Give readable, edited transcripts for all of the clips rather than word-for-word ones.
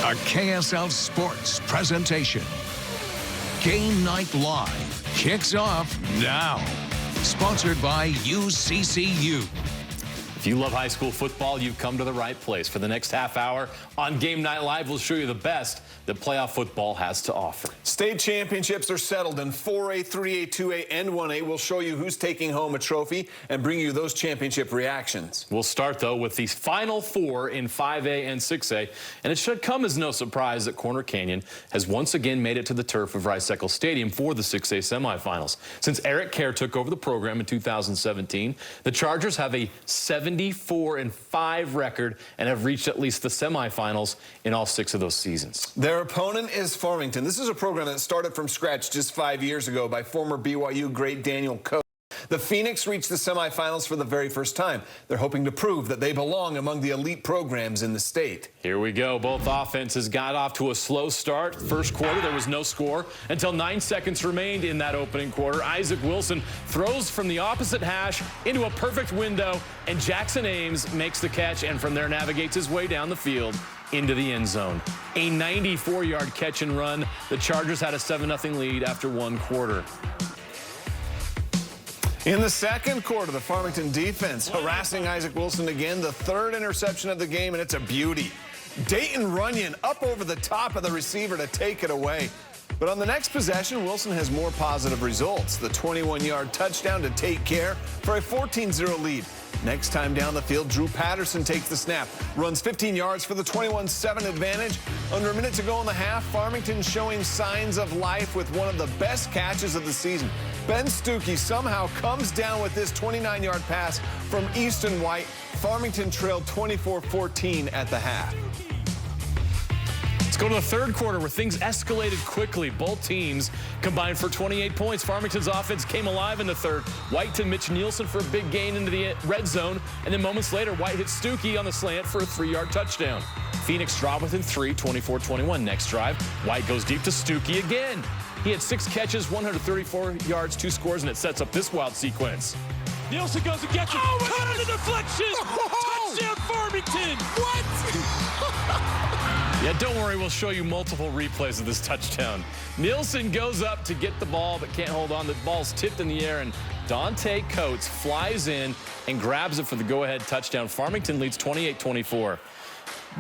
A KSL Sports presentation. Game Night Live kicks off now. Sponsored by UCCU. If you love high school football, you've come to the right place. For the next half hour on Game Night Live, we'll show you the best that playoff football has to offer. State championships are settled in 4A, 3A, 2A, and 1A. We'll show you who's taking home a trophy and bring you those championship reactions. We'll start, though, with the Final Four in 5A and 6A. And it should come as no surprise that Corner Canyon has once again made it to the turf of Rice-Eccles Stadium for the 6A semifinals. Since Eric Kerr took over the program in 2017, the Chargers have a 74-5 record and have reached at least the semifinals in all 6 of those seasons. Their opponent is Farmington. This is a program that started from scratch just 5 years ago by former BYU great Daniel Coe. The Phoenix reached the semifinals for the very first time. They're hoping to prove that they belong among the elite programs in the state. Here we go. Both offenses got off to a slow start. First quarter, there was no score until 9 seconds remained in that opening quarter. Isaac Wilson throws from the opposite hash into a perfect window, and Jackson Ames makes the catch and from there navigates his way down the field into the end zone. A 94-yard catch and run. The Chargers had a 7-0 lead after 1 quarter. In the second quarter, the Farmington defense harassing Isaac Wilson again, the 3rd interception of the game, and it's a beauty. Dayton Runyon up over the top of the receiver to take it away. But on the next possession, Wilson has more positive results. The 21-yard touchdown to take care for a 14-0 lead. Next time down the field, Drew Patterson takes the snap, runs 15 yards for the 21-7 advantage. Under a minute to go in the half, Farmington showing signs of life with one of the best catches of the season. Ben Stuckey somehow comes down with this 29-yard pass from Easton White. Farmington trailed 24-14 at the half. Let's go to the third quarter where things escalated quickly. Both teams combined for 28 points. Farmington's offense came alive in the third. White to Mitch Nielsen for a big gain into the red zone. And then moments later, White hit Stuckey on the slant for a 3-yard touchdown. Phoenix dropped within 3, 24-21. Next drive, White goes deep to Stuckey again. He had 6 catches, 134 yards, 2 scores, and it sets up this wild sequence. Nielsen goes and gets it. Oh, cut on the deflection. Oh. Touchdown, Farmington. What? Yeah, don't worry. We'll show you multiple replays of this touchdown. Nielsen goes up to get the ball, but can't hold on. The ball's tipped in the air, and Dante Coates flies in and grabs it for the go-ahead touchdown. Farmington leads 28-24.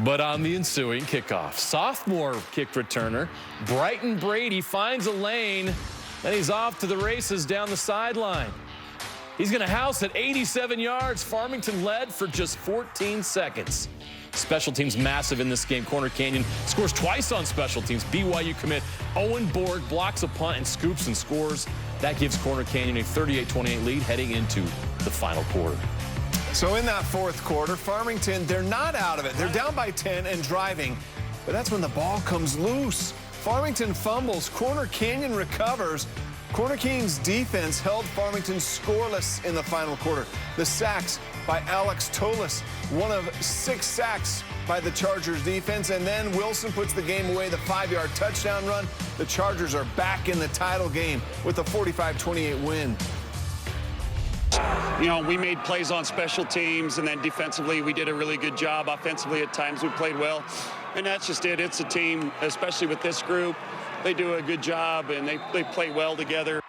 But on the ensuing kickoff, sophomore kick returner Brighton Brady finds a lane, and he's off to the races down the sideline. He's going to house at 87 yards. Farmington led for just 14 seconds. Special teams massive in this game. Corner Canyon scores twice on special teams. BYU commit Owen Borg blocks a punt and scoops and scores. That gives Corner Canyon a 38-28 lead heading into the final quarter. So in that fourth quarter, Farmington, they're not out of it. They're down by 10 and driving, but that's when the ball comes loose. Farmington fumbles. Corner Canyon recovers. Corner Canyon's defense held Farmington scoreless in the final quarter. The sacks by Alex Tolis, one of 6 sacks by the Chargers defense, and then Wilson puts the game away, the 5-yard touchdown run. The Chargers are back in the title game with a 45-28 win. You know, we made plays on special teams, and then defensively we did a really good job. Offensively at times we played well, and that's just it. It's a team, especially with this group. They do a good job, and they play well together.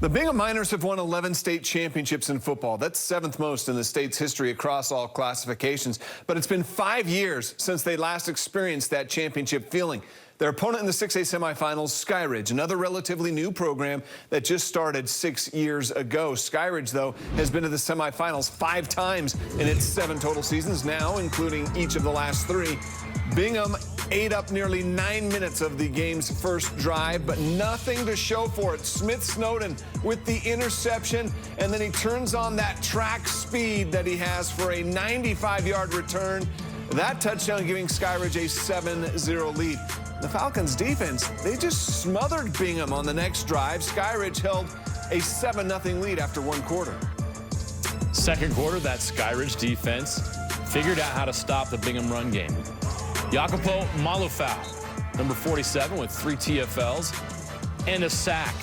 The Bingham Miners have won 11 state championships in football. That's 7th most in the state's history across all classifications. But it's been 5 years since they last experienced that championship feeling. Their opponent in the 6A semifinals, Skyridge, another relatively new program that just started 6 years ago. Skyridge, though, has been to the semifinals 5 times in its 7 total seasons now, including each of the last 3. Bingham ate up nearly 9 minutes of the game's first drive, but nothing to show for it. Smith Snowden with the interception, and then he turns on that track speed that he has for a 95-yard return. That touchdown giving Skyridge a 7-0 lead. The Falcons' defense, they just smothered Bingham on the next drive. Skyridge held a 7-0 lead after 1 quarter. Second quarter, that Skyridge defense figured out how to stop the Bingham run game. Jacopo Malufau, number 47, with 3 TFLs and a sack.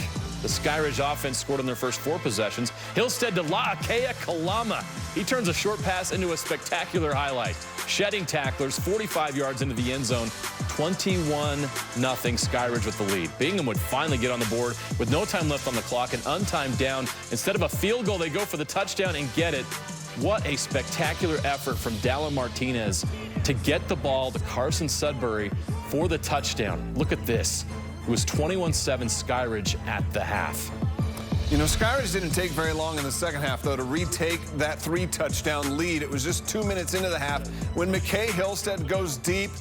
The Skyridge offense scored on their first 4 possessions. Hillstead to La'akea Kalama. He turns a short pass into a spectacular highlight. Shedding tacklers 45 yards into the end zone. 21-0 Skyridge with the lead. Bingham would finally get on the board with no time left on the clock, an untimed down. Instead of a field goal, they go for the touchdown and get it. What a spectacular effort from Dallin Martinez to get the ball to Carson Sudbury for the touchdown. Look at this. It was 21-7 Skyridge at the half. You know, Skyridge didn't take very long in the second half, though, to retake that 3-touchdown lead. It was just 2 minutes into the half when McKay Hillstead goes deep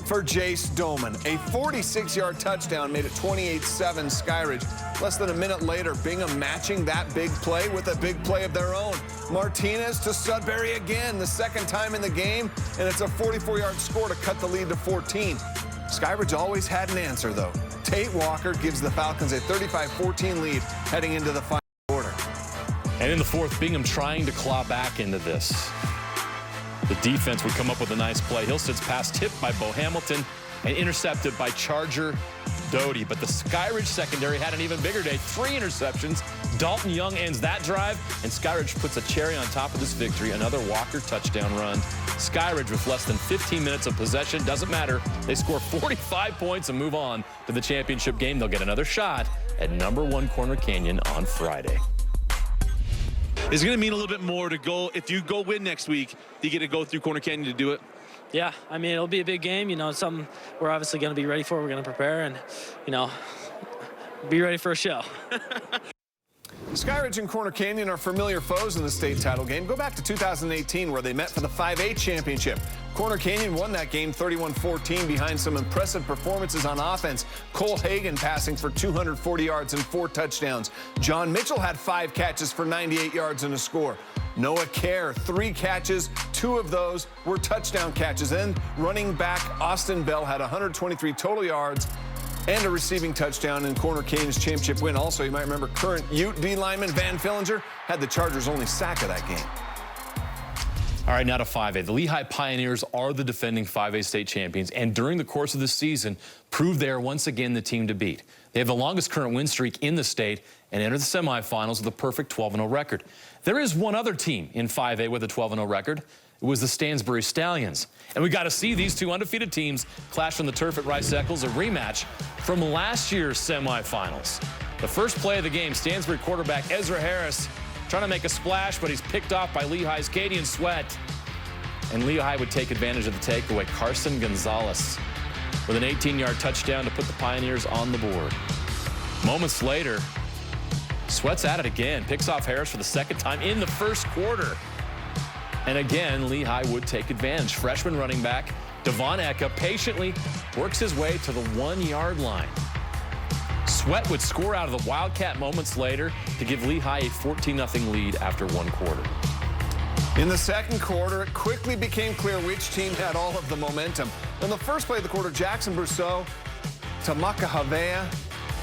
for Jace Doman. A 46-yard touchdown made it 28-7 Skyridge. Less than a minute later, Bingham matching that big play with a big play of their own. Martinez to Sudbury again, the second time in the game, and it's a 44-yard score to cut the lead to 14. Skyridge always had an answer, though. Tate Walker gives the Falcons a 35-14 lead heading into the final quarter. And in the fourth, Bingham trying to claw back into this. The defense would come up with a nice play. Hillstead's pass tipped by Bo Hamilton and intercepted by Charger Doty. But the Skyridge secondary had an even bigger day. 3 interceptions. Dalton Young ends that drive, and Skyridge puts a cherry on top of this victory. Another Walker touchdown run. Skyridge with less than 15 minutes of possession. Doesn't matter. They score 45 points and move on to the championship game. They'll get another shot at #1 Corner Canyon on Friday. It's going to mean a little bit more to go. If you go win next week, you get to go through Corner Canyon to do it. Yeah, I mean, it'll be a big game. You know, it's something we're obviously going to be ready for. We're going to prepare and, you know, be ready for a show. Skyridge and Corner Canyon are familiar foes in the state title game. Go back to 2018 where they met for the 5A championship. Corner Canyon won that game 31-14 behind some impressive performances on offense. Cole Hagan passing for 240 yards and 4 touchdowns. John Mitchell had 5 catches for 98 yards and a score. Noah Kerr, 3 catches, 2 of those were touchdown catches. And running back Austin Bell had 123 total yards and a receiving touchdown in Corner Canyon's championship win. Also, you might remember current Ute D lineman Van Fillinger had the Chargers' only sack of that game. All right, now to 5A. The Lehigh Pioneers are the defending 5A state champions, and during the course of the season, proved they are once again the team to beat. They have the longest current win streak in the state and enter the semifinals with a perfect 12-0 record. There is one other team in 5A with a 12-0 record. It was the Stansbury Stallions. And we got to see these 2 undefeated teams clash on the turf at Rice Eccles, a rematch from last year's semifinals. The first play of the game, Stansbury quarterback Ezra Harris trying to make a splash, but he's picked off by Lehigh's Cadian Sweat. And Lehigh would take advantage of the takeaway. Carson Gonzalez with an 18-yard touchdown to put the Pioneers on the board. Moments later, Sweat's at it again. Picks off Harris for the second time in the first quarter. And again, Lehigh would take advantage. Freshman running back Devon Eka patiently works his way to the 1-yard line. Sweat would score out of the Wildcat moments later to give Lehigh a 14-0 lead after 1 quarter. In the second quarter, it quickly became clear which team had all of the momentum. In the first play of the quarter, Jackson Brousseau to Makahavea.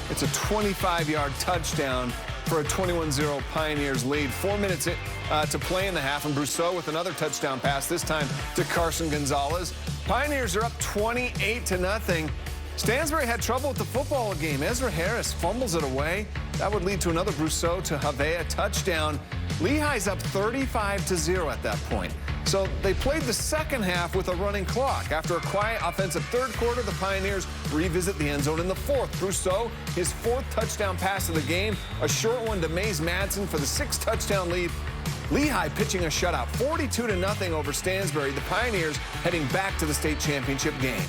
It's a 25-yard touchdown for a 21-0 Pioneers lead. 4 minutes to play in the half, and Brousseau with another touchdown pass, this time to Carson Gonzalez. Pioneers are up 28-0. Stansbury had trouble with the football game. Ezra Harris fumbles it away. That would lead to another Brousseau to Havea touchdown. Lehigh's up 35-0 at that point. So they played the second half with a running clock. After a quiet offensive third quarter, the Pioneers revisit the end zone in the fourth. Brousseau, his 4th touchdown pass of the game, a short one to Mays Madsen for the 6th touchdown lead. Lehigh pitching a shutout, 42-0 over Stansbury. The Pioneers heading back to the state championship game.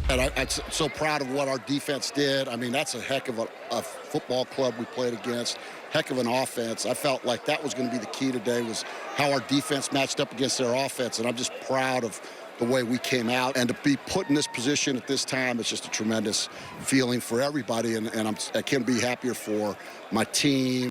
And I'm so proud of what our defense did. I mean, that's a heck of a football club we played against, heck of an offense. I felt like that was going to be the key today, was how our defense matched up against their offense. And I'm just proud of the way we came out. And to be put in this position at this time, it's just a tremendous feeling for everybody. And I can't be happier for my team.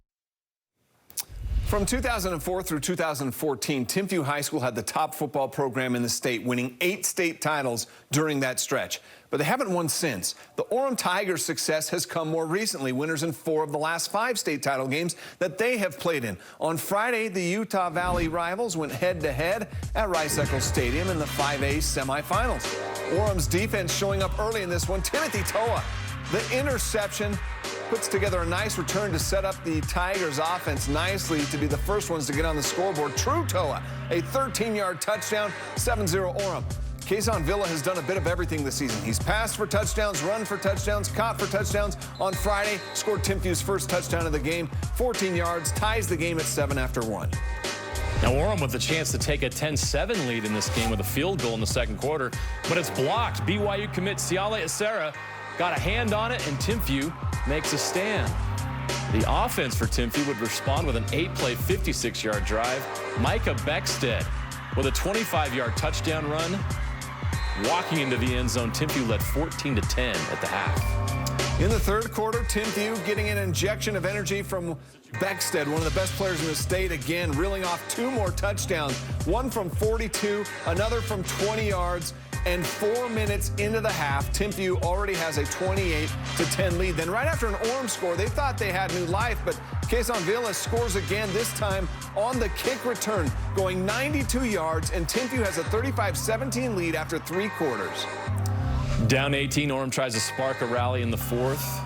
From 2004 through 2014, Timpview High School had the top football program in the state, winning 8 state titles during that stretch. But they haven't won since. The Orem Tigers' success has come more recently, winners in 4 of the last 5 state title games that they have played in. On Friday, the Utah Valley rivals went head-to-head at Rice Eccles Stadium in the 5A semifinals. Orem's defense showing up early in this one. Timothy Toa, the interception puts together a nice return to set up the Tigers offense nicely to be the first ones to get on the scoreboard. True Toa, a 13-yard touchdown, 7-0 Orem. Quezon Villa has done a bit of everything this season. He's passed for touchdowns, run for touchdowns, caught for touchdowns. On Friday, scored Timpview's first touchdown of the game, 14 yards, ties the game at 7 after 1. Now Orem with the chance to take a 10-7 lead in this game with a field goal in the second quarter, but it's blocked. BYU commit Siale Acera got a hand on it, and Timpview makes a stand. The offense for Timpview would respond with an 8-play, 56-yard drive. Micah Beckstead with a 25-yard touchdown run. Walking into the end zone, Timpview led 14-10 at the half. In the third quarter, Timpview getting an injection of energy from Beckstead, one of the best players in the state, again, reeling off 2 more touchdowns. One from 42, another from 20 yards. And 4 minutes into the half, Timpview already has a 28-10 lead. Then right after an Orem score, they thought they had new life, but Quezon Villa scores again, this time on the kick return, going 92 yards, and Timpview has a 35-17 lead after 3 quarters. Down 18, Orem tries to spark a rally in the fourth.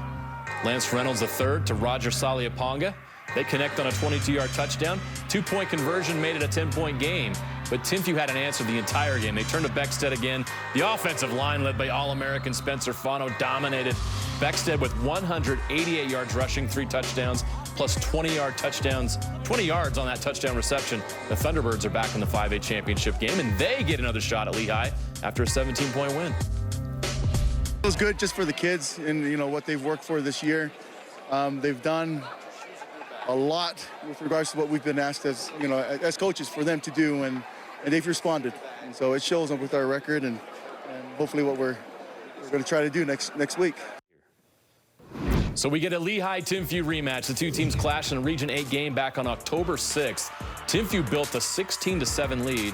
Lance Reynolds the third to Roger Saliaponga. They connect on a 22-yard touchdown. 2-point conversion made it a 10-point game. But Timpview had an answer the entire game. They turned to Beckstead again. The offensive line, led by All-American Spencer Fano, dominated. Beckstead with 188 yards rushing, 3 touchdowns, plus 20 yards on that touchdown reception. The Thunderbirds are back in the 5A championship game, and they get another shot at Lehigh after a 17-point win. It was good just for the kids and, you know, what they've worked for this year. They've done a lot with regards to what we've been asked as, you know, as coaches for them to do, and they've responded. And so it shows up with our record and hopefully what we're going to try to do next week. So we get a Lehigh-Timpview rematch. The two teams clashed in a Region 8 game back on October 6th. Timpview built a 16-7 lead,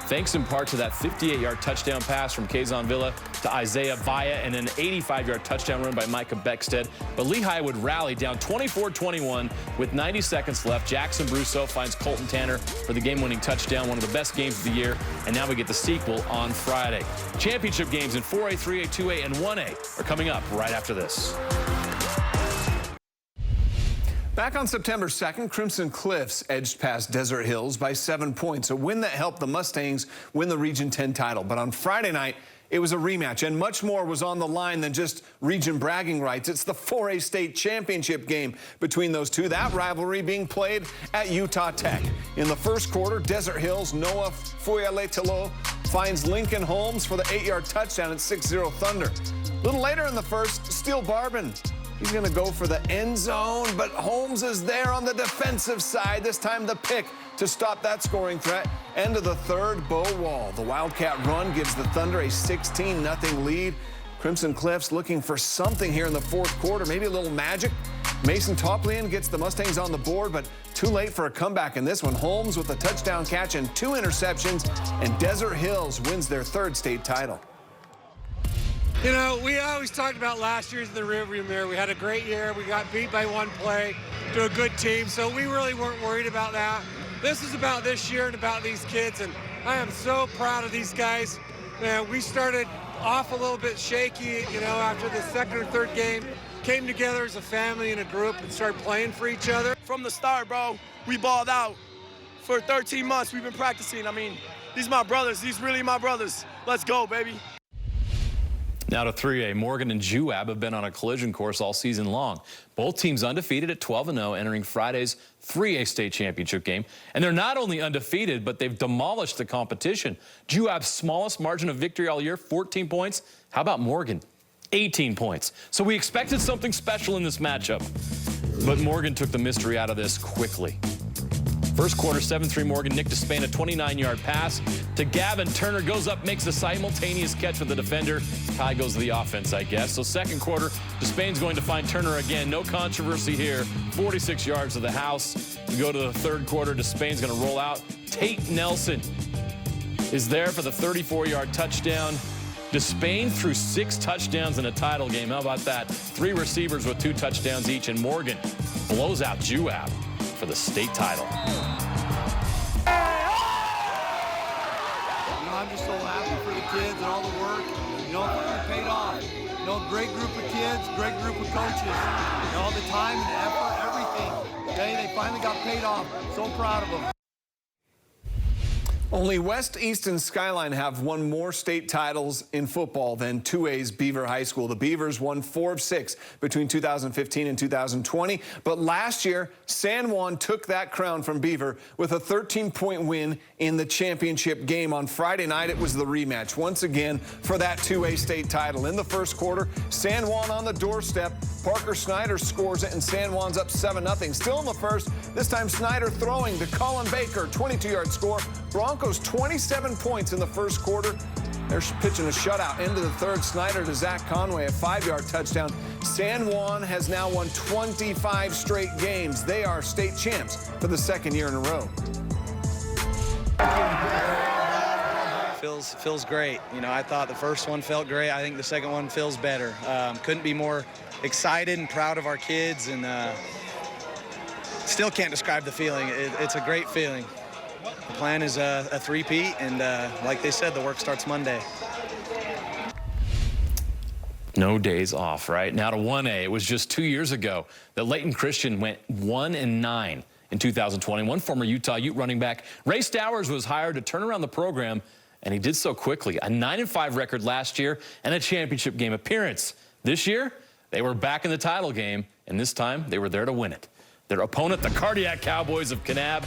thanks in part to that 58-yard touchdown pass from Quezon Villa to Isaiah Vaya and an 85-yard touchdown run by Micah Beckstead. But Lehigh would rally down 24-21 with 90 seconds left. Jackson Brousseau finds Colton Tanner for the game-winning touchdown, one of the best games of the year. And now we get the sequel on Friday. Championship games in 4A, 3A, 2A, and 1A are coming up right after this. Back on September 2nd, Crimson Cliffs edged past Desert Hills by 7 points, a win that helped the Mustangs win the Region 10 title. But on Friday night, it was a rematch, and much more was on the line than just region bragging rights. It's the 4A state championship game between those two, that rivalry being played at Utah Tech. In the first quarter, Desert Hills' Noah Fuyaletelo finds Lincoln Holmes for the 8-yard touchdown at 6-0 Thunder. A little later in the first, Steele Barbin, he's going to go for the end zone, but Holmes is there on the defensive side. This time the pick to stop that scoring threat. End of the third, Bo Wall. The Wildcat run gives the Thunder a 16-0 lead. Crimson Cliffs looking for something here in the fourth quarter, maybe a little magic. Mason Toplian gets the Mustangs on the board, but too late for a comeback in this one. Holmes with a touchdown catch and 2 interceptions, and Desert Hills wins their 3rd state title. You know, we always talked about last year's in the rearview mirror. We had a great year. We got beat by 1 play to a good team, so we really weren't worried about that. This is about this year and about these kids, and I am so proud of these guys. Man, we started off a little bit shaky, you know, after the second or third game. Came together as a family and a group and started playing for each other. From the start, bro, we balled out. For 13 months, we've been practicing. I mean, these my brothers. These really my brothers. Let's go, baby. Now to 3A, Morgan and Juab have been on a collision course all season long. Both teams undefeated at 12-0, entering Friday's 3A state championship game. And they're not only undefeated, but they've demolished the competition. Juab's smallest margin of victory all year, 14 points. How about Morgan? 18 points. So we expected something special in this matchup. But Morgan took the mystery out of this quickly. First quarter, 7-3 Morgan. Nick Despain, a 29-yard pass to Gavin Turner. Goes up, makes a simultaneous catch with the defender. Tie goes to the offense, I guess. So second quarter, Despain's going to find Turner again. No controversy here. 46 yards to the house. We go to the third quarter. Despain's going to roll out. Tate Nelson is there for the 34-yard touchdown. Despain threw 6 touchdowns in a title game. How about that? 3 receivers with 2 touchdowns each, and Morgan blows out Juab for the state title. I'm just so happy for the kids and all the work. You know, it paid off. You know, great group of kids, great group of coaches. You know, the time and the effort, everything. Okay, they finally got paid off. So proud of them. Only West East and Skyline have won more state titles in football than 2A's Beaver High School. The Beavers won 4 of 6 between 2015 and 2020. But last year, San Juan took that crown from Beaver with a 13-point win in the championship game. On Friday night, it was the rematch once again for that 2A state title. In the first quarter, San Juan on the doorstep. Parker Snyder scores it, and San Juan's up 7-0. Still in the first, this time Snyder throwing to Colin Baker, 22-yard score. Broncos 27 points in the first quarter. They're pitching a shutout into the third. Snyder to Zach Conway, a 5-yard touchdown. San Juan has now won 25 straight games. They are state champs for the second year in a row. Feels great. You know, I thought the first one felt great. I think the second one feels better. Couldn't be more excited and proud of our kids, and still can't describe the feeling. It's a great feeling. The plan is a three-peat, and like they said, the work starts Monday. No days off, right? Now to 1A. It was just 2 years ago that Layton Christian went 1-9 in 2021. Former Utah Ute running back Ray Stowers was hired to turn around the program, and he did so quickly. A 9-5 record last year and a championship game appearance. This year, they were back in the title game, and this time they were there to win it. Their opponent, the Cardiac Cowboys of Kanab,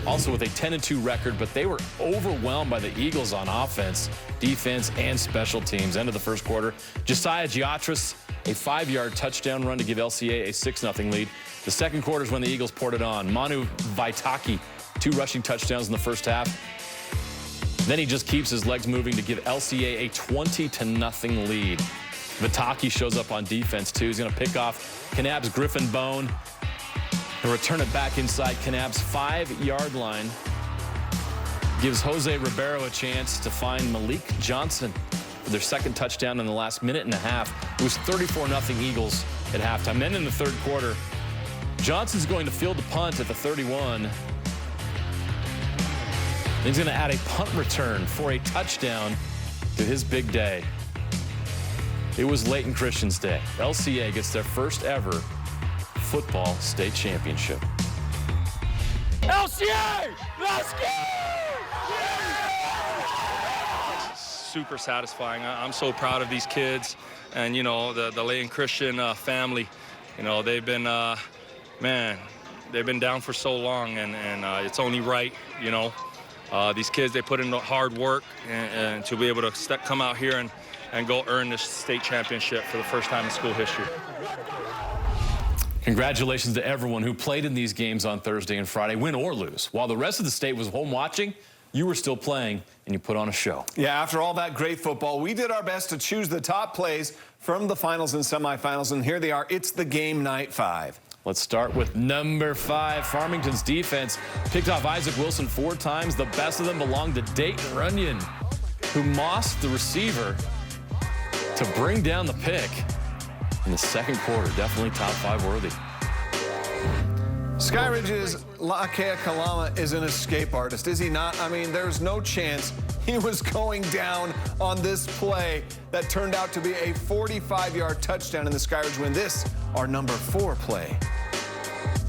also with a 10-2 record, but they were overwhelmed by the Eagles on offense, defense, and special teams. End of the first quarter, Josiah Giatris, a 5-yard touchdown run to give LCA a 6-0 lead. The second quarter is when the Eagles poured it on. Manu Vaitaki, 2 rushing touchdowns in the first half. Then he just keeps his legs moving to give LCA a 20-0 lead. Vaitaki shows up on defense, too. He's going to pick off Kanab's Griffin Bone and return it back inside Kanab's 5-yard line. Gives Jose Ribeiro a chance to find Malik Johnson for their second touchdown in the last minute and a half. It was 34-0 Eagles at halftime. Then in the third quarter, Johnson's going to field the punt at the 31. He's going to add a punt return for a touchdown to his big day. It was Layton Christian's day. LCA gets their first ever football state championship. LCA! Let's go! Super satisfying. I'm so proud of these kids and, you know, the Layton Christian family. You know, they've been, man, they've been down for so long, and it's only right, you know. These kids, they put in hard work, and to be able to come out here and go earn this state championship for the first time in school history. Congratulations to everyone who played in these games on Thursday and Friday, win or lose. While the rest of the state was home watching, you were still playing, and you put on a show. Yeah, after all that great football, we did our best to choose the top plays from the finals and semifinals, and here they are. It's the game night 5. Let's start with number 5. Farmington's defense picked off Isaac Wilson 4 times. The best of them belonged to Dayton Runyon, who mossed the receiver to bring down the pick in the second quarter. Definitely top 5 worthy. Skyridge's Lakea Kalama is an escape artist, is he not? I mean, there's no chance he was going down on this play that turned out to be a 45-yard touchdown in the Skyridge win. This, our number 4 play.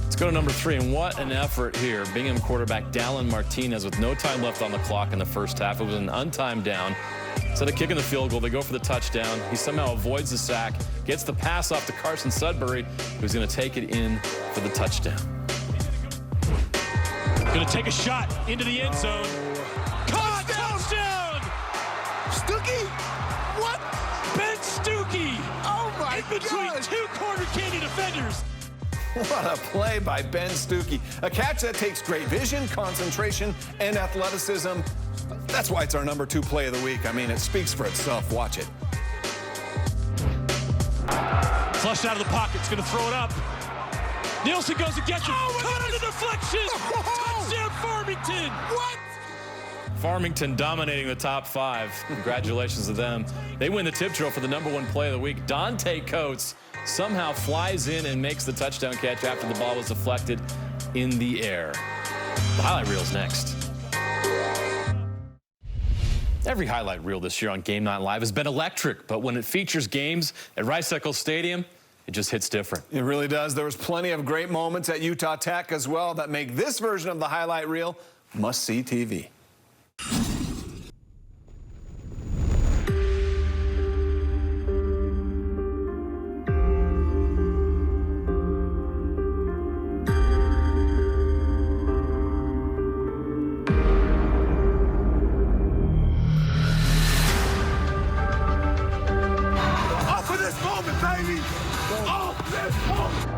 Let's go to number 3, and what an effort here. Bingham quarterback Dallin Martinez with no time left on the clock in the first half. It was an untimed down. Instead of kicking the field goal, they go for the touchdown. He somehow avoids the sack, gets the pass off to Carson Sudbury, who's going to take it in for the touchdown. Going to take a shot into the end zone. Caught! Touchdown! Stuckey? What? Ben Stuckey! Oh, my in between God. 2 corner candy defenders. What a play by Ben Stuckey. A catch that takes great vision, concentration, and athleticism. That's why it's our number 2 play of the week. I mean, it speaks for itself. Watch it. Flushed out of the pocket. It's going to throw it up. Nielsen goes and gets it. Oh, caught on the deflection. Touchdown, Farmington. What? Farmington dominating the top 5. Congratulations to them. They win the tip drill for the number 1 play of the week. Dante Coates somehow flies in and makes the touchdown catch after the ball was deflected in the air. The highlight reel's next. Every highlight reel this year on Game Night Live has been electric, but when it features games at Rice-Eccles Stadium, it just hits different. It really does. There was plenty of great moments at Utah Tech as well that make this version of the highlight reel must-see TV. For this moment, baby! Oh, this moment!